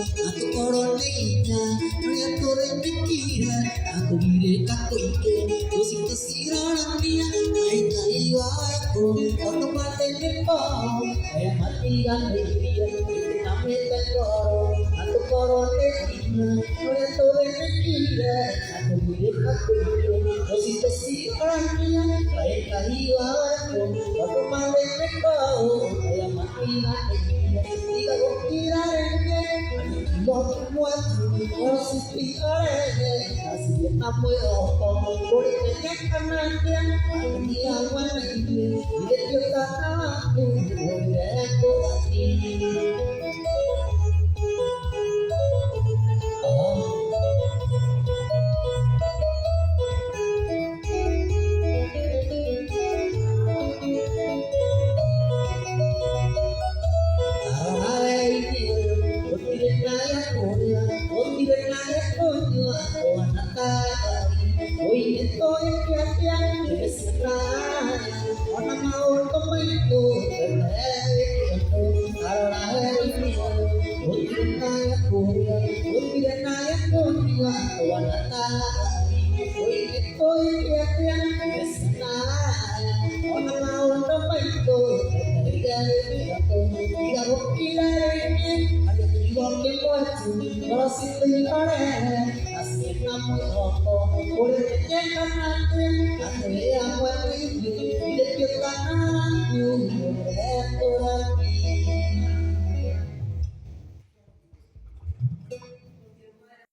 Aku koronenya, aku rempikiran, aku direka kuike, kusik kesiranan dia, kai aku, aku mati nepau, ayam mati yang dia, itu namanya koro, aku koronenya, aku rempikiran, aku direka kuike, kusik kesiranan dia, kai aku, aku mati nepau, ayam mati yang dia, tiga kira một muôn có sự bị ở đây là sự năm mươi ở cô đi đến nhắc ăn ăn tiếng đi ăn quan này đi đến yêu ta cùng ngồi để cô đi Aku